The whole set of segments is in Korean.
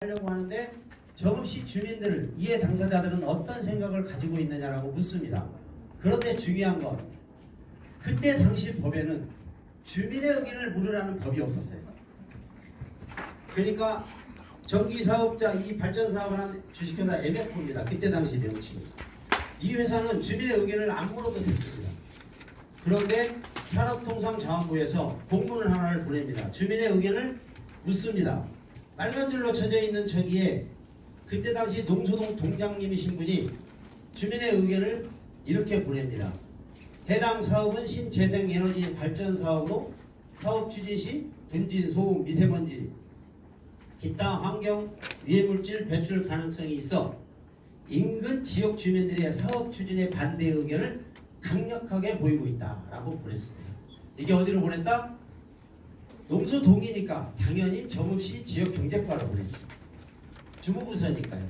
하려고 하는데 정읍시 주민들, 이해 당사자들은 어떤 생각을 가지고 있느냐라고 묻습니다. 그런데 중요한 건 그때 당시 법에는 주민의 의견을 물으라는 법이 없었어요. 그러니까 전기사업자 이 발전사업을 한 주식회사 에메코입니다. 그때 당시 명칭이. 이 회사는 주민의 의견을 안 물어도 됐습니다. 그런데 산업통상자원부에서 공문을 하나를 보냅니다. 주민의 의견을 묻습니다. 빨간 줄로 쳐져 있는 저기에 그때 당시 농소동 동장님이신 분이 주민의 의견을 이렇게 보냅니다. 해당 사업은 신재생에너지 발전 사업으로 사업 추진 시 분진, 소음, 미세먼지, 기타 환경 유해물질 배출 가능성이 있어 인근 지역 주민들의 사업 추진에 반대 의견을 강력하게 보이고 있다라고 보냈습니다. 이게 어디로 보냈다? 농수동이니까 당연히 정읍시 지역경제과로 보냈죠. 주무부서니까요.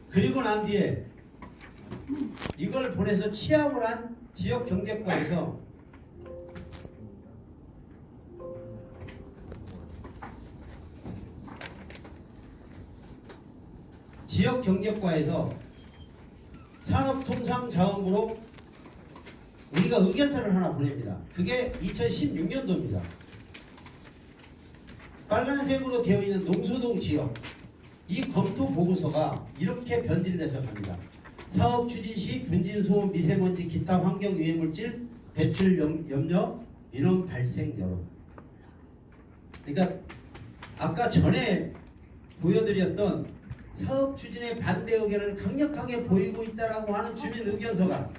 그리고 난 뒤에 이걸 보내서 취합을 한 지역경제과에서 산업통상자원부로 우리가 의견서를 하나 보냅니다. 그게 2016년도입니다. 빨간색으로 되어 있는 농수동 지역 이 검토 보고서가 이렇게 변질돼서 갑니다. 사업 추진 시 분진, 소음, 미세먼지, 기타 환경 유해물질 배출 염려, 민원 발생 여론. 그러니까 아까 전에 보여드렸던 사업 추진에 반대 의견을 강력하게 보이고 있다라고 하는 주민 의견서가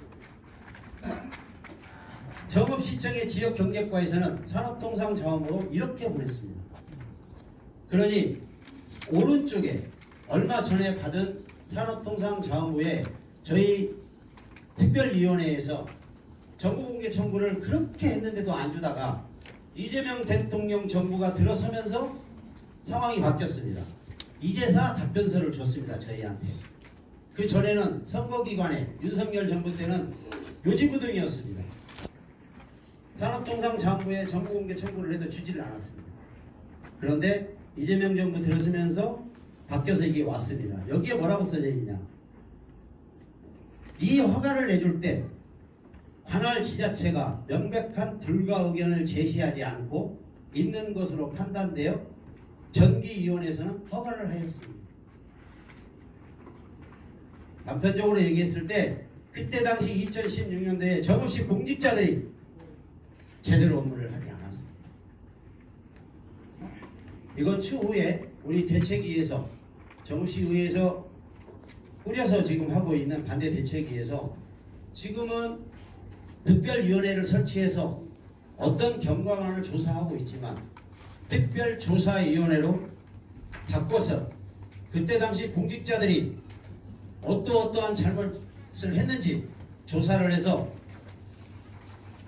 정읍시청의 지역경제과에서는 산업통상자원부로 이렇게 보냈습니다. 그러니 오른쪽에 얼마 전에 받은 산업통상자원부에 저희 특별위원회에서 정보공개 청구를 그렇게 했는데도 안 주다가 이재명 대통령 정부가 들어서면서 상황이 바뀌었습니다. 이제서 답변서를 줬습니다. 저희한테. 그 전에는 선거기관에 윤석열 정부 때는 요지부동이었습니다. 산업통상자원부에 정보공개 청구를 해도 주지를 않았습니다. 그런데 이재명 정부 들어서면서 바뀌어서 이게 왔습니다. 여기에 뭐라고 써져 있냐? 이 허가를 내줄 때 관할 지자체가 명백한 불가 의견을 제시하지 않고 있는 것으로 판단되어 전기위원회에서는 허가를 하였습니다. 단편적으로 얘기했을 때 그때 당시 2016년도에 정읍시 공직자들이 제대로 업무를 하지 않았습니다. 이건 추후에 우리 대책위에서 정읍시의회에서 꾸려서 지금 하고 있는 반대 대책위에서 지금은 특별위원회를 설치해서 어떤 경과만을 조사하고 있지만 특별조사위원회로 바꿔서 그때 당시 공직자들이 어떠한 잘못을 했는지 조사를 해서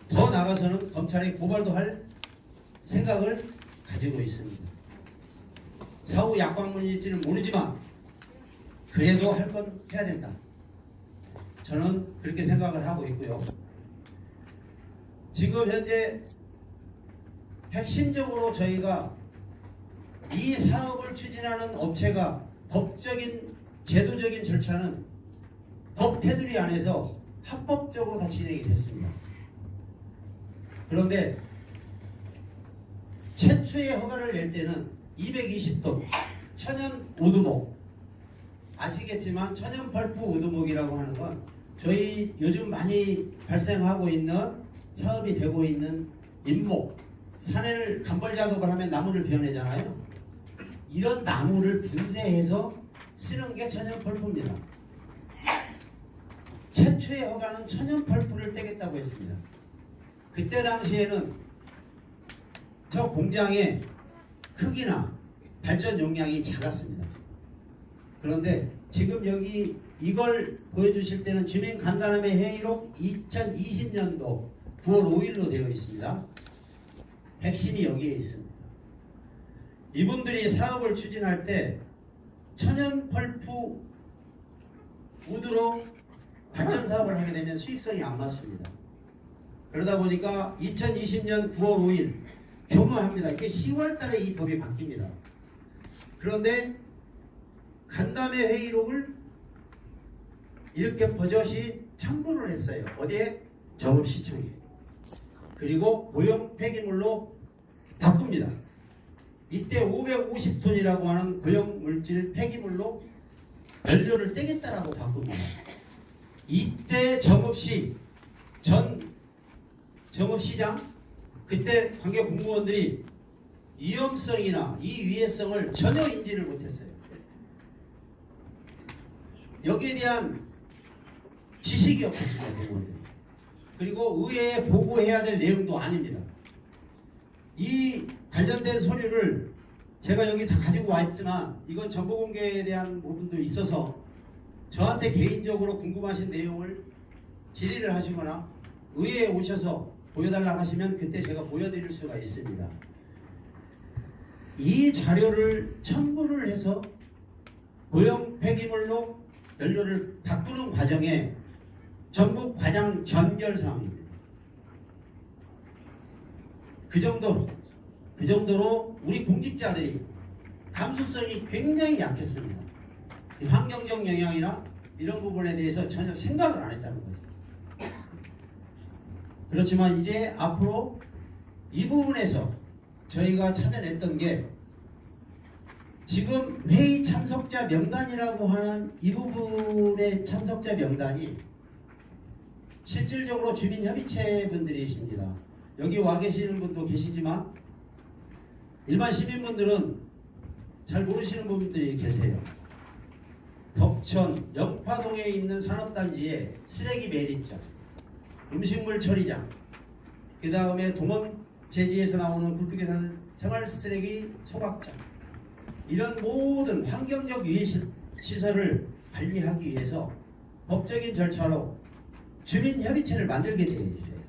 더 나가서는 검찰에 고발도 할 생각을 가지고 있습니다. 사후 약방문일지는 모르지만 그래도 할 건 해야 된다. 저는 그렇게 생각을 하고 있고요. 지금 현재 핵심적으로 저희가 이 사업을 추진하는 업체가 법적인 제도적인 절차는 법 테두리 안에서 합법적으로 다 진행이 됐습니다. 그런데 최초의 허가를 낼 때는 220도 천연 오두목 아시겠지만 천연 펄프 오두목이라고 하는 건 저희 요즘 많이 발생하고 있는 사업이 되고 있는 인목 산을 간벌 작업을 하면 나무를 베어내잖아요. 이런 나무를 분쇄해서 쓰는 게 천연 펄프입니다. 최초의 허가는 천연 펄프를 떼겠다고 했습니다. 그때 당시에는 저 공장의 크기나 발전 용량이 작았습니다. 그런데 지금 여기 이걸 보여주실 때는 주민 간담회 회의록 2020년도 9월 5일로 되어 있습니다. 핵심이 여기에 있습니다. 이분들이 사업을 추진할 때 천연 펄프 우드로 발전 사업을 하게 되면 수익성이 안 맞습니다. 그러다 보니까 2020년 9월 5일 교무합니다. 이게 10월 달에 이 법이 바뀝니다. 그런데 간담회 회의록을 이렇게 버젓이 첨부를 했어요. 어디에? 정읍시청에. 그리고 고형 폐기물로 바꿉니다. 이때 550톤이라고 하는 고형 물질 폐기물로 연료를 떼겠다라고 바꿉니다. 이때 정읍시 정읍시장 그때 관계 공무원들이 위험성이나 이 위해성을 전혀 인지를 못했어요. 여기에 대한 지식이 없었습니다. 공무원들이. 그리고 의회에 보고해야 될 내용도 아닙니다. 이 관련된 서류를 제가 여기 다 가지고 와 있지만 이건 정보 공개에 대한 부분도 있어서 저한테 개인적으로 궁금하신 내용을 질의를 하시거나 의회에 오셔서 보여달라고 하시면 그때 제가 보여드릴 수가 있습니다. 이 자료를 첨부를 해서 고형 폐기물로 연료를 바꾸는 과정에 전부 과장 전결 사항입니다. 그 정도로 우리 공직자들이 감수성이 굉장히 약했습니다. 환경적 영향이나 이런 부분에 대해서 전혀 생각을 안 했다는 거죠. 그렇지만 이제 앞으로 이 부분에서 저희가 찾아냈던 게 지금 회의 참석자 명단이라고 하는 이 부분의 참석자 명단이 실질적으로 주민협의체 분들이십니다. 여기 와 계시는 분도 계시지만 일반 시민분들은 잘 모르시는 분들이 계세요. 덕천, 영파동에 있는 산업단지에 쓰레기 매립장, 음식물 처리장, 그 다음에 동원제지에서 나오는 굴뚝에서 생활쓰레기 소각장, 이런 모든 환경적 유해시설을 관리하기 위해서 법적인 절차로 주민협의체를 만들게 되어 있어요.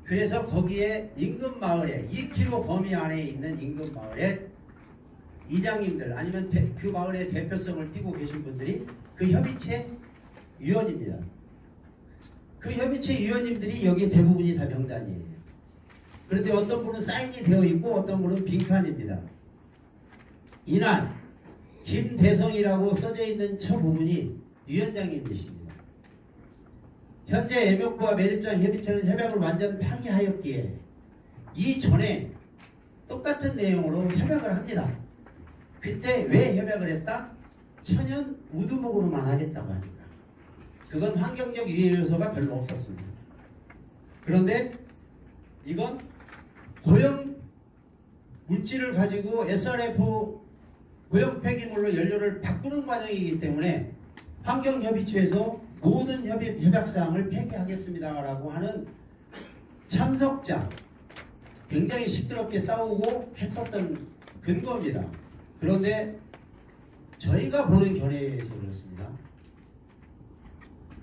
그래서 거기에 인근 마을에 2km 범위 안에 있는 인근 마을에 이장님들 아니면 그 마을의 대표성을 띠고 계신 분들이 그 협의체 위원입니다. 그 협의체 위원님들이 여기 대부분이 다 명단이에요. 그런데 어떤 분은 사인이 되어 있고 어떤 분은 빈칸입니다. 이날 김대성이라고 써져 있는 저 부분이 위원장님이십니다. 현재 애묘구와 매립장 협의체는 협약을 완전 파기하였기에 이전에 똑같은 내용으로 협약을 합니다. 그때 왜 협약을 했다? 천연 우두목으로만 하겠다고 하니까. 그건 환경적 유해 요소가 별로 없었습니다. 그런데 이건 고형 물질을 가지고 SRF 고형 폐기물로 연료를 바꾸는 과정이기 때문에 환경협의체에서 모든 협약사항을 폐기하겠습니다라고 하는 참석자 굉장히 시끄럽게 싸우고 했었던 근거입니다. 그런데 저희가 보는 견해에서 그렇습니다.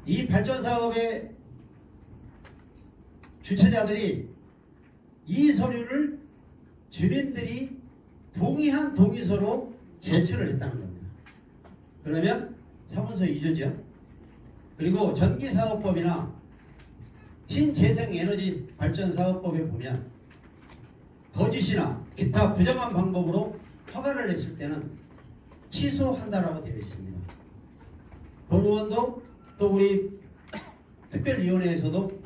이 발전사업의 주체자들이 이 서류를 주민들이 동의한 동의서로 제출을 했다는 겁니다. 그러면 사문서 위조죠. 그리고 전기사업법이나 신재생에너지 발전사업법에 보면 거짓이나 기타 부정한 방법으로 허가를 냈을 때는 취소한다라고 되어 있습니다. 본의원도 또 우리 특별위원회에서도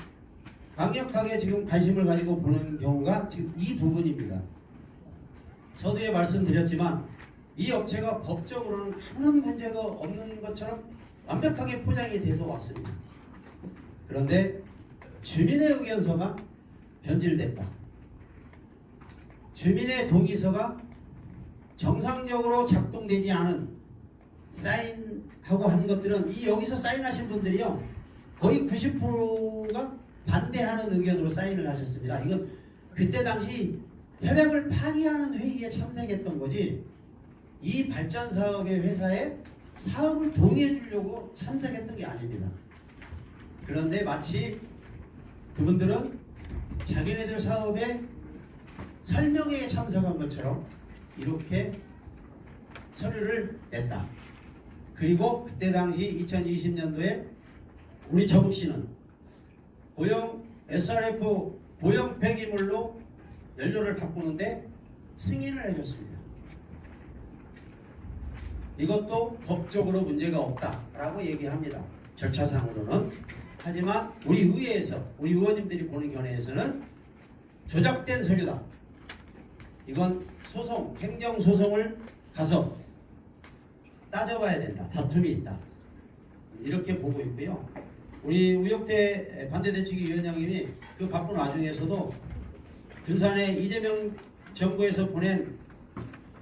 강력하게 지금 관심을 가지고 보는 경우가 지금 이 부분입니다. 서두에 말씀드렸지만 이 업체가 법적으로는 아무런 문제가 없는 것처럼 완벽하게 포장이 돼서 왔습니다. 그런데 주민의 의견서가 변질됐다. 주민의 동의서가 정상적으로 작동되지 않은 사인하고 한 것들은 이 여기서 사인하신 분들이요 거의 90%가 반대하는 의견으로 사인을 하셨습니다. 이건 그때 당시 협약을 파기하는 회의에 참석했던 거지 이 발전사업의 회사에 사업을 동의해 주려고 참석했던 게 아닙니다. 그런데 마치 그분들은 자기네들 사업에 설명회에 참석한 것처럼 이렇게 서류를 냈다. 그리고 그때 당시 2020년도에 우리 정읍시는 고형 SRF 고형 폐기물로 연료를 바꾸는데 승인을 해줬습니다. 이것도 법적으로 문제가 없다라고 얘기합니다. 절차상으로는. 하지만 우리 의회에서 우리 의원님들이 보는 견해에서는 조작된 서류다. 이건 소송, 행정소송을 가서 따져봐야 된다. 다툼이 있다. 이렇게 보고 있고요. 우리 우혁태 반대대책위 위원장님이 그 바쁜 와중에서도 둔산에 이재명 정부에서 보낸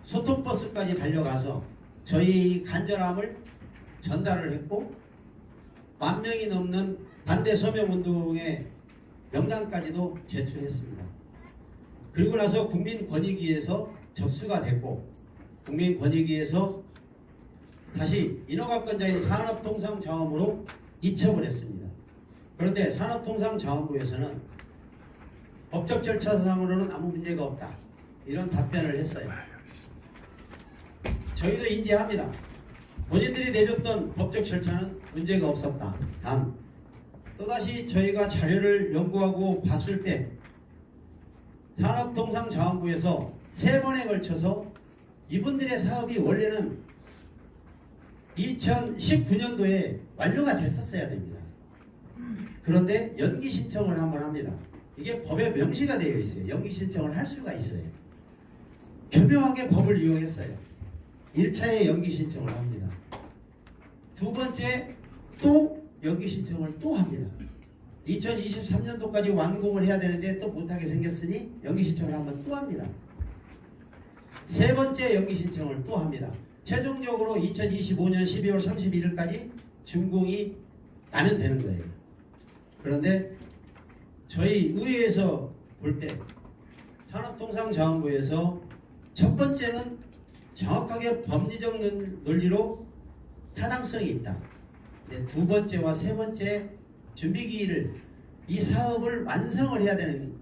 소통버스까지 달려가서 저희 간절함을 전달을 했고 10,000명이 넘는 반대 서명운동의 명단까지도 제출했습니다. 그리고 나서 국민권익위에서 접수가 됐고 국민권익위에서 다시 인허가권자인 산업통상자원부로 이첩을 했습니다. 그런데 산업통상자원부에서는 법적 절차상으로는 아무 문제가 없다. 이런 답변을 했어요. 저희도 인지합니다. 본인들이 내줬던 법적 절차는 문제가 없었다. 단 또다시 저희가 자료를 연구하고 봤을 때 산업통상자원부에서 3번에 걸쳐서 이분들의 사업이 원래는 2019년도에 완료가 됐었어야 됩니다. 그런데 연기 신청을 한번 합니다. 이게 법에 명시가 되어 있어요. 연기 신청을 할 수가 있어요. 교묘하게 법을 이용했어요. 1차에 연기 신청을 합니다. 두 번째 또 연기 신청을 또 합니다. 2023년도까지 완공을 해야 되는데 또 못하게 생겼으니 연기 신청을 한번 또 합니다. 세 번째 연기 신청을 또 합니다. 최종적으로 2025년 12월 31일까지 준공이 나면 되는 거예요. 그런데 저희 의회에서 볼 때 산업통상자원부에서 첫 번째는 정확하게 법리적 논리로 타당성이 있다. 두 번째와 세 번째 준비기일을 이 사업을 완성을 해야 되는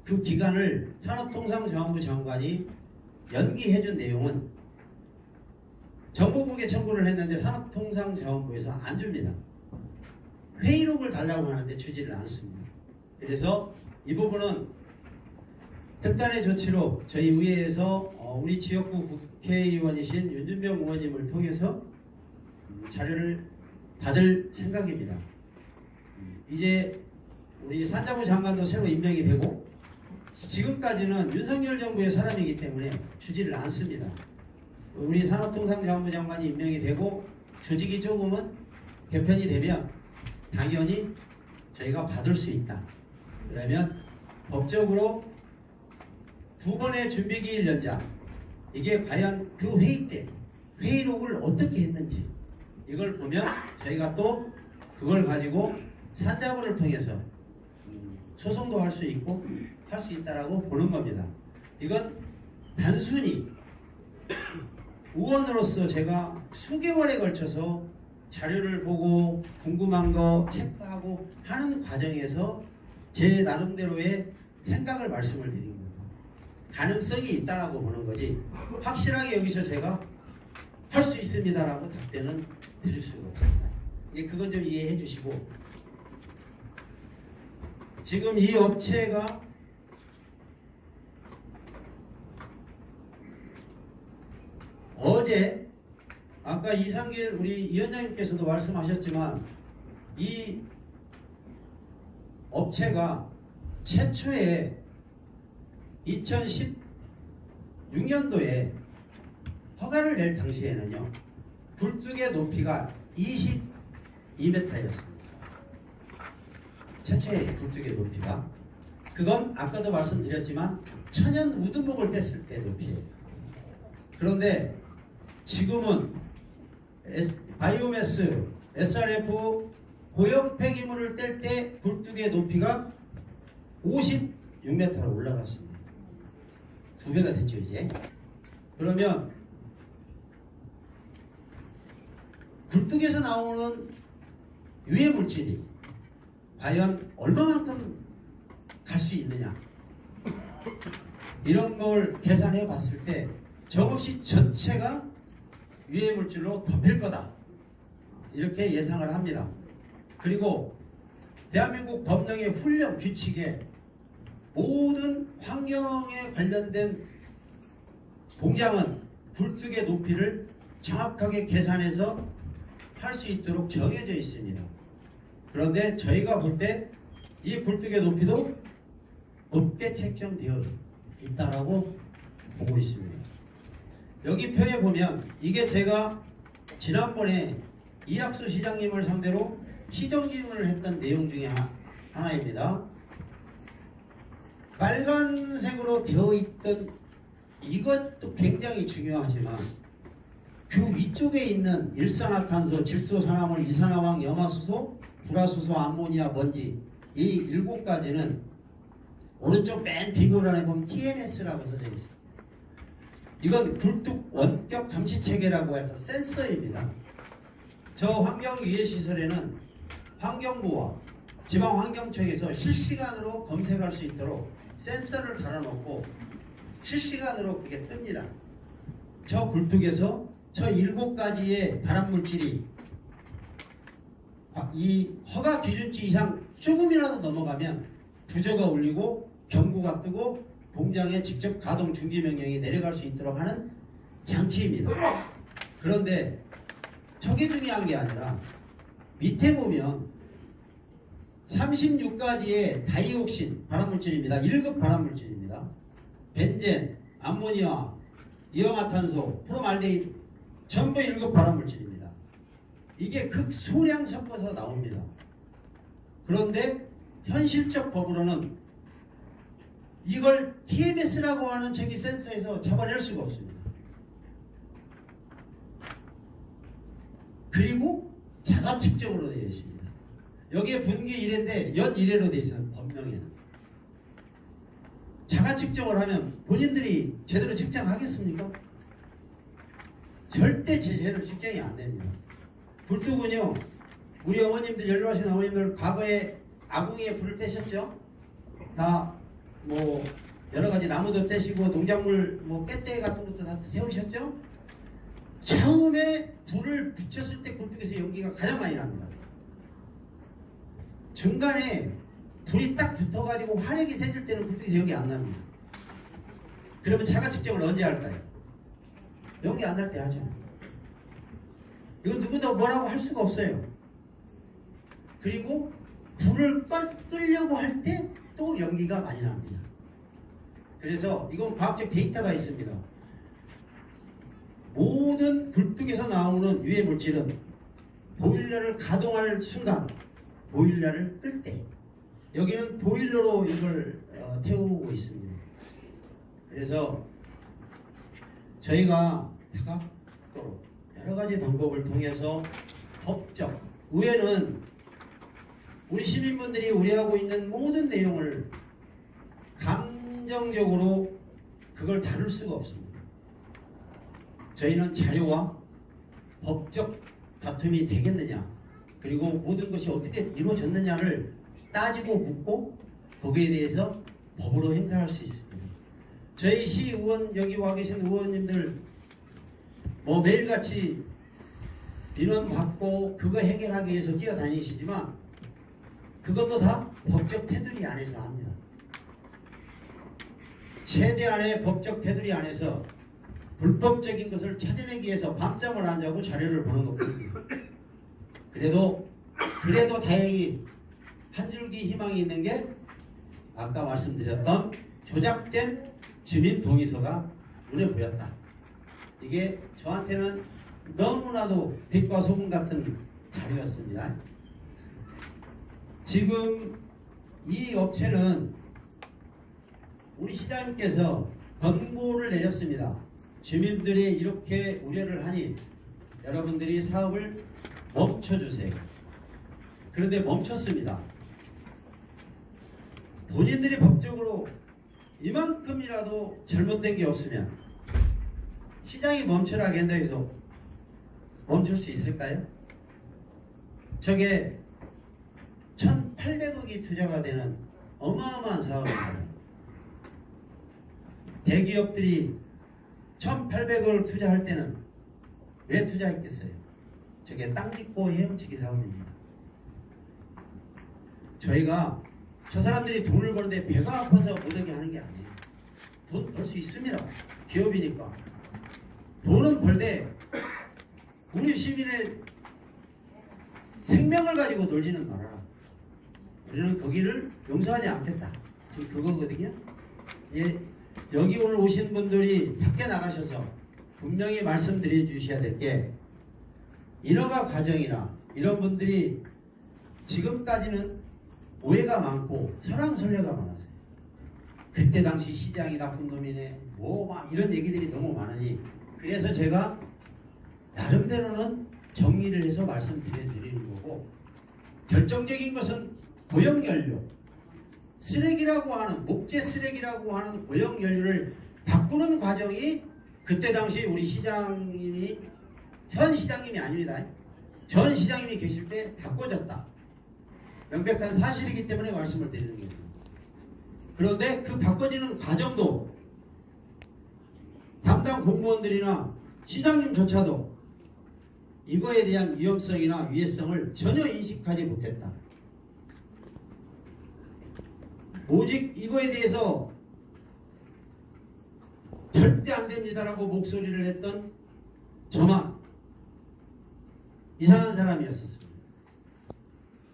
그 기간을 산업통상자원부 장관이 연기해준 내용은 정보공개 청구를 했는데 산업통상자원부에서 안 줍니다. 회의록을 달라고 하는데 주지를 않습니다. 그래서 이 부분은 특단의 조치로 저희 의회에서 우리 지역구 국회의원이신 윤준병 의원님을 통해서 자료를 받을 생각입니다. 이제 우리 산자부 장관도 새로 임명이 되고 지금까지는 윤석열 정부의 사람이기 때문에 주지를 않습니다. 우리 산업통상자원부 장관이 임명이 되고 조직이 조금은 개편이 되면 당연히 저희가 받을 수 있다. 그러면 법적으로 2번의 준비기일 연장, 이게 과연 그 회의 때 회의록을 어떻게 했는지 이걸 보면 저희가 또 그걸 가지고 산자부를 통해서 소송도 할 수 있고 할 수 있다라고 보는 겁니다. 이건 단순히 의원으로서 제가 수개월에 걸쳐서 자료를 보고 궁금한 거 체크하고 하는 과정에서 제 나름대로의 생각을 말씀을 드린 겁니다. 가능성이 있다라고 보는 거지 확실하게 여기서 제가 할 수 있습니다라고 답변은 드릴 수가 없습니다. 그건 좀 이해해 주시고, 지금 이 업체가 어제 아까 이상길 우리 위원장님께서도 말씀하셨지만 이 업체가 최초에 2016년도에 허가를 낼 당시에는요 굴뚝의 높이가 22m였습니다. 최초의 굴뚝의 높이가, 그건 아까도 말씀드렸지만 천연 우두목을 뗐을 때 높이에요. 그런데 지금은 바이오매스, SRF 고형 폐기물을 뗄 때 굴뚝의 높이가 56m로 올라갔습니다. 2배가 됐죠 이제. 그러면 굴뚝에서 나오는 유해 물질이 과연 얼마만큼 갈 수 있느냐, 이런 걸 계산해 봤을 때 정없이 전체가 유해 물질로 덮일 거다, 이렇게 예상을 합니다. 그리고 대한민국 법령의 훈령 규칙에 모든 환경에 관련된 공장은 굴뚝의 높이를 정확하게 계산해서 할 수 있도록 정해져 있습니다. 그런데 저희가 볼 때 이 굴뚝의 높이도 높게 책정되어 있다라고 보고 있습니다. 여기 표에 보면 이게 제가 지난번에 이학수 시장님을 상대로 시정 질문을 했던 내용 중에 하나입니다. 빨간색으로 되어 있던 이것도 굉장히 중요하지만 그 위쪽에 있는 일산화탄소, 질소산화물, 이산화황, 염화수소, 불화수소, 암모니아, 먼지 이 7가지는 오른쪽 맨 비고란에 보면 TMS라고 써져 있어요. 이건 굴뚝 원격 감시체계라고 해서 센서입니다. 저 환경유해시설에는 환경부와 지방환경청에서 실시간으로 검색할 수 있도록 센서를 달아놓고 실시간으로 그게 뜹니다. 저 굴뚝에서 저 7가지의 발암물질이 이 허가 기준치 이상 조금이라도 넘어가면 부저가 울리고 경고가 뜨고 공장에 직접 가동 중지 명령이 내려갈 수 있도록 하는 장치입니다. 그런데 저게 중요한 게 아니라 밑에 보면 36가지의 다이옥신 발암물질입니다. 1급 발암물질입니다. 벤젠, 암모니아, 이산화탄소, 프로말데히드 전부 1급 발암물질입니다. 이게 극소량 섞어서 나옵니다. 그런데 현실적 법으로는 이걸 TMS라고 하는 저기 센서에서 잡아낼 수가 없습니다. 그리고 자가 측정으로 되어 있습니다. 여기에 분기 1회인데 연 1회로 되어 있어요. 법령에는. 자가 측정을 하면 본인들이 제대로 측정하겠습니까? 절대 제대로 측정이 안 됩니다. 굴뚝은요, 우리 어머님들, 연로하신 어머님들 과거에 아궁이에 불을 떼셨죠? 다 뭐 여러가지 나무도 떼시고 농작물 뭐 깻대 같은 것도 다 세우셨죠? 처음에 불을 붙였을 때 굴뚝에서 연기가 가장 많이 납니다. 중간에 불이 딱 붙어가지고 화력이 세질 때는 굴뚝에서 연기 안 납니다. 그러면 자가 측정을 언제 할까요? 연기 안 날 때 하죠. 이건 누구도 뭐라고 할 수가 없어요. 그리고 불을 끌려고 할 때 또 연기가 많이 납니다. 그래서 이건 과학적 데이터가 있습니다. 모든 굴뚝에서 나오는 유해 물질은 보일러를 가동할 순간, 보일러를 끌 때, 여기는 보일러로 이걸 태우고 있습니다. 그래서 저희가 다각도로 여러 가지 방법을 통해서 법적, 의회는 우리 시민분들이 우려하고 있는 모든 내용을 감정적으로 그걸 다룰 수가 없습니다. 저희는 자료와 법적 다툼이 되겠느냐, 그리고 모든 것이 어떻게 이루어졌느냐를 따지고 묻고 거기에 대해서 법으로 행사할 수 있습니다. 저희 시의원, 여기 와 계신 의원님들 뭐 매일같이 민원 받고 그거 해결하기 위해서 뛰어다니시지만 그것도 다 법적 테두리 안에서 합니다. 최대한의 법적 테두리 안에서 불법적인 것을 찾아내기 위해서 밤잠을 안 자고 자료를 보내놓고 있습니다. 그래도 다행히 한 줄기 희망이 있는 게 아까 말씀드렸던 조작된 주민 동의서가 눈에 보였다. 이게 저한테는 너무나도 빛과 소금 같은 자료였습니다. 지금 이 업체는 우리 시장님께서 권고를 내렸습니다. 주민들이 이렇게 우려를 하니 여러분들이 사업을 멈춰주세요. 그런데 멈췄습니다. 본인들이 법적으로 이만큼이라도 잘못된 게 없으면 시장이 멈추라고 한다 해서 멈출 수 있을까요? 저게 1,800억이 투자가 되는 어마어마한 사업입니다. 대기업들이 1,800억을 투자할 때는 왜 투자했겠어요? 저게 땅 짓고 헤엄치기 사업입니다. 저희가 저 사람들이 돈을 버는데 배가 아파서 못하게 하는 게 아니에요. 돈 벌 수 있습니다. 기업이니까. 돈은 벌되 우리 시민의 생명을 가지고 놀지는 말아라. 우리는 거기를 용서하지 않겠다. 지금 그거거든요. 예, 여기 오늘 오신 분들이 밖에 나가셔서 분명히 말씀드려 주셔야 될 게, 인허가 과정이나 이런 분들이 지금까지는 오해가 많고 설왕설래가 많았어요. 그때 당시 시장이 나쁜 놈이네, 뭐 막 이런 얘기들이 너무 많으니, 그래서 제가 나름대로는 정리를 해서 말씀드리는 거고, 결정적인 것은 고형연료, 쓰레기라고 하는, 목재 쓰레기라고 하는 고형연료를 바꾸는 과정이 그때 당시 우리 시장님이, 현 시장님이 아닙니다, 전 시장님이 계실 때 바꿔졌다. 명백한 사실이기 때문에 말씀을 드리는 겁니다. 그런데 그 바꿔지는 과정도 담당 공무원들이나 시장님조차도 이거에 대한 위험성이나 위해성을 전혀 인식하지 못했다. 오직 이거에 대해서 절대 안 됩니다라고 목소리를 했던 저만 이상한 사람이었었습니다.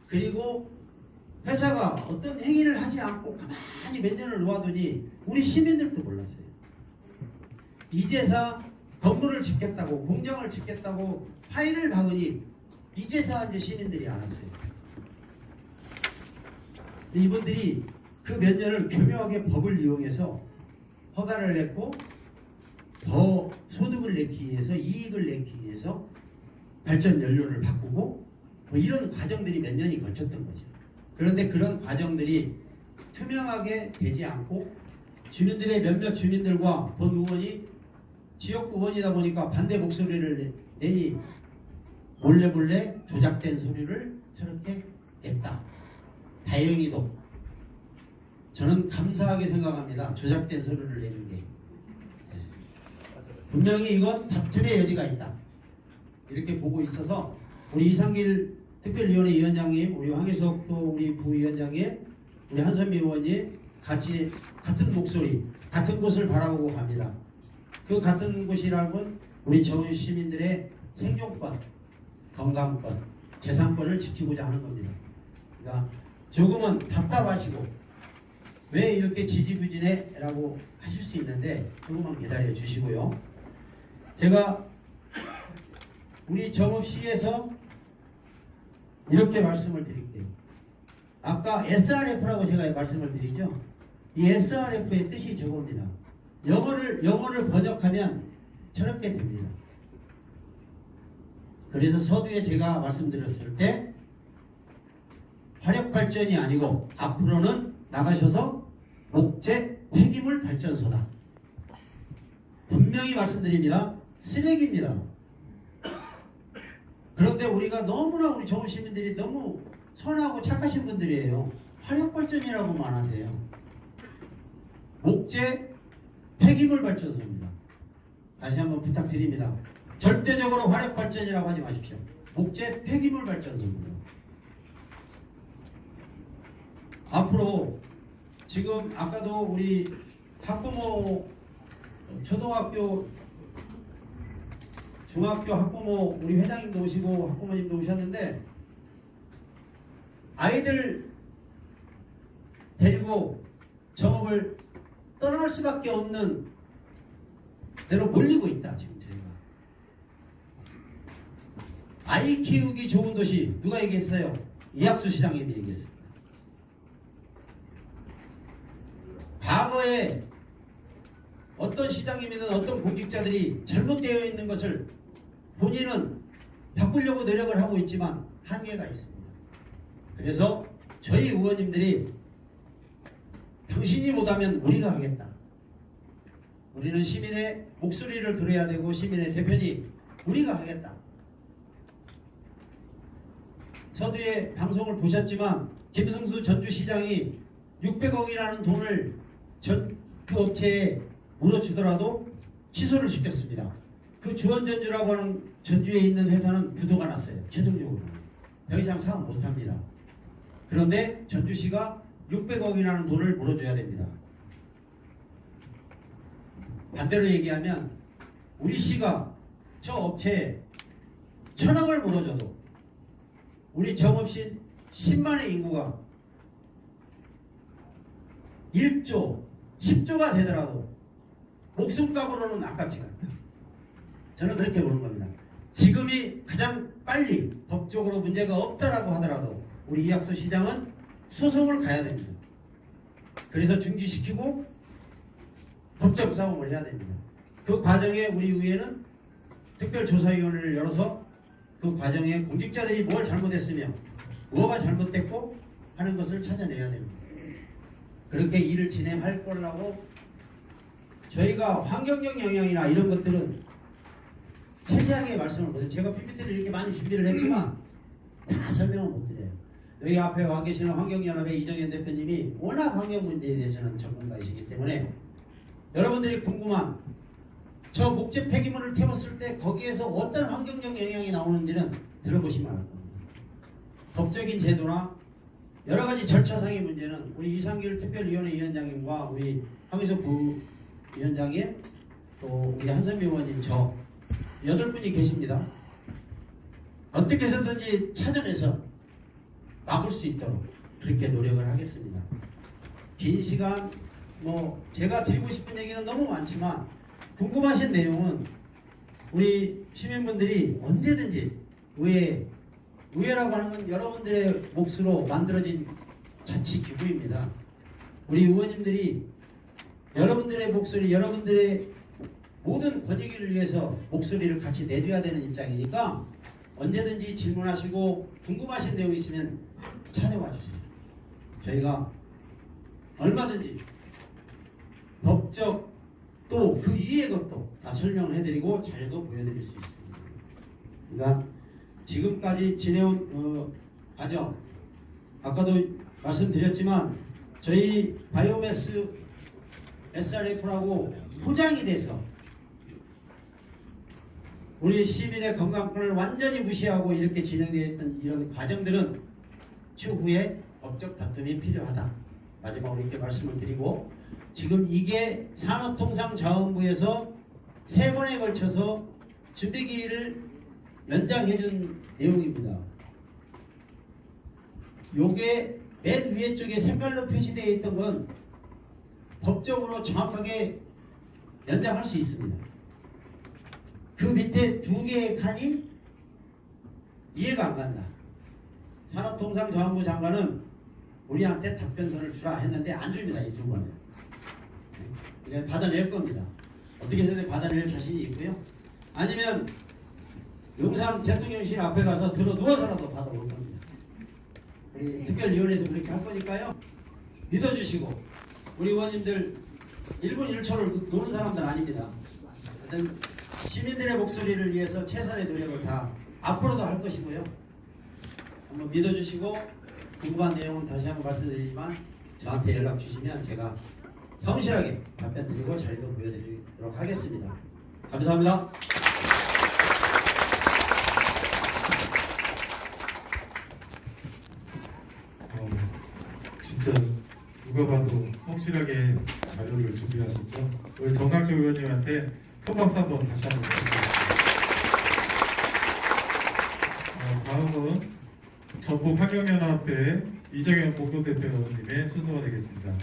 그리고 회사가 어떤 행위를 하지 않고 가만히 몇 년을 놓아두니 우리 시민들도 몰랐어요. 이제사 건물을 짓겠다고, 공장을 짓겠다고 파일을 박으니 이제사 이제 시민들이 알았어요. 이분들이 그 몇 년을 교묘하게 법을 이용해서 허가를 냈고 더 소득을 내기 위해서, 이익을 내기 위해서 발전 연료를 바꾸고 뭐 이런 과정들이 몇 년이 걸쳤던 거죠. 그런데 그런 과정들이 투명하게 되지 않고 주민들의 몇몇 주민들과 본 의원이 지역구 의원이다 보니까 반대 목소리를 내니 몰래 조작된 소리를 저렇게 냈다. 다행히도 저는 감사하게 생각합니다. 조작된 소리를 내는 게. 분명히 이건 다툼의 여지가 있다. 이렇게 보고 있어서 우리 이상길 특별위원회 위원장님, 우리 황혜석 또 우리 부위원장님, 우리 한선미 의원님 같이 같은 목소리, 같은 곳을 바라보고 갑니다. 그 같은 곳이라면 우리 전 시민들의 생존권, 건강권, 재산권을 지키고자 하는 겁니다. 그러니까 조금은 답답하시고 왜 이렇게 지지부진해? 라고 하실 수 있는데 조금만 기다려 주시고요. 제가 우리 정읍시에서 이렇게 말씀을 드릴게요. 아까 SRF라고 제가 말씀을 드리죠. 이 SRF의 뜻이 저겁니다. 영어를 번역하면 저렇게 됩니다. 그래서 서두에 제가 말씀드렸을 때 화력발전이 아니고 앞으로는 나가셔서 목재 폐기물 발전소다. 분명히 말씀드립니다. 쓰레기입니다. 그런데 우리가 너무나 우리 정읍 시민들이 너무 선하고 착하신 분들이에요. 화력발전이라고만 하세요. 목재 폐기물 발전소입니다. 다시 한번 부탁드립니다. 절대적으로 화력발전이라고 하지 마십시오. 목재 폐기물 발전소입니다. 앞으로 지금 아까도 우리 학부모, 초등학교, 중학교 학부모 우리 회장님도 오시고 학부모님도 오셨는데 아이들 데리고 정읍을 떠날 수밖에 없는 대로 몰리고 있다. 지금 저희가 아이 키우기 좋은 도시 누가 얘기했어요? 이학수 시장님이 얘기했어요. 과거에 어떤 시장님이든 어떤 공직자들이 잘못되어 있는 것을 본인은 바꾸려고 노력을 하고 있지만 한계가 있습니다. 그래서 저희 의원님들이 당신이 못하면 우리가 하겠다. 우리는 시민의 목소리를 들어야 되고 시민의 대표니 우리가 하겠다. 서두에 방송을 보셨지만 김승수 전주시장이 600억이라는 돈을 그 업체에 물어주더라도 취소를 시켰습니다. 그 주원전주라고 하는 전주에 있는 회사는 부도가 났어요. 최종적으로. 더 이상 사업 못합니다. 그런데 전주시가 600억이라는 돈을 물어줘야 됩니다. 반대로 얘기하면 우리 시가 저 업체에 천억을 물어줘도 우리 정읍시 10만의 인구가 1조, 10조가 되더라도 목숨값으로는 아깝지가 않다. 저는 그렇게 보는 겁니다. 지금이 가장 빨리 법적으로 문제가 없다라고 하더라도 우리 이학수 시장은 소송을 가야 됩니다. 그래서 중지시키고 법적 싸움을 해야 됩니다. 그 과정에 우리 의회는 특별조사위원회를 열어서 그 과정에 공직자들이 뭘 잘못했으며 뭐가 잘못됐고 하는 것을 찾아내야 됩니다. 그렇게 일을 진행할 거라고 저희가 환경적 영향이나 이런 것들은 세세하게 말씀을 못해요. 제가 PPT를 이렇게 많이 준비를 했지만 다 설명을 못 드려요. 여기 앞에 와 계시는 환경연합의 이정현 대표님이 워낙 환경 문제에 대해서는 전문가이시기 때문에 여러분들이 궁금한 저 목재 폐기물을 태웠을 때 거기에서 어떤 환경적 영향이 나오는지는 들어보시면 알 겁니다. 법적인 제도나 여러 가지 절차상의 문제는 우리 이상길 특별위원회 위원장님과 우리 황희석 부위원장님 또 우리 한선미 의원님 저 8분이 계십니다. 어떻게 해서든지 찾아내서 막을 수 있도록 그렇게 노력을 하겠습니다. 긴 시간 제가 드리고 싶은 얘기는 너무 많지만 궁금하신 내용은 우리 시민분들이 언제든지 의회라고 하는 건 여러분들의 몫으로 만들어진 자치기구입니다. 우리 의원님들이 여러분들의 목소리, 여러분들의 모든 권익을 위해서 목소리를 같이 내줘야 되는 입장이니까 언제든지 질문하시고 궁금하신 내용 있으면 찾아와 주세요. 저희가 얼마든지 법적 또 그 이외의 것도 다 설명을 해드리고 자료도 보여드릴 수 있습니다. 그러니까 지금까지 지내온 과정 아까도 말씀드렸지만 저희 바이오매스 SRF라고 포장이 돼서 우리 시민의 건강권을 완전히 무시하고 이렇게 진행되어 있던 이런 과정들은 추후에 법적 다툼이 필요하다. 마지막으로 이렇게 말씀을 드리고 지금 이게 산업통상자원부에서 3번에 걸쳐서 준비기일을 연장해준 내용입니다. 요게 맨 위에 쪽에 색깔로 표시되어 있던 건 법적으로 정확하게 연장할 수 있습니다. 그 밑에 2개의 칸이 이해가 안 간다. 산업통상자원부 장관은 우리한테 답변서를 주라 했는데 안 줍니다. 이 두 번에. 그냥 받아낼 겁니다. 어떻게 해서든 받아낼 자신이 있고요. 아니면 용산 대통령실 앞에 가서 들어 누워서라도 받아올 겁니다. 우리 특별위원회에서 그렇게 할 거니까요. 믿어주시고 우리 의원님들 1분 1초를 노는 사람들 아닙니다. 하여튼 시민들의 목소리를 위해서 최선의 노력을 다 앞으로도 할 것이고요. 한번 믿어주시고 궁금한 내용은 다시 한번 말씀드리지만 저한테 연락 주시면 제가 성실하게 답변 드리고 자료도 보여드리도록 하겠습니다. 감사합니다. 진짜 누가 봐도 성실하게 자료를 준비하셨죠. 우리 정상주 의원님한테 큰 박수 한번 다시 한번 부탁드립니다. 다음은 전북 환경연합회 이정현 공동대표님의 순서가 되겠습니다.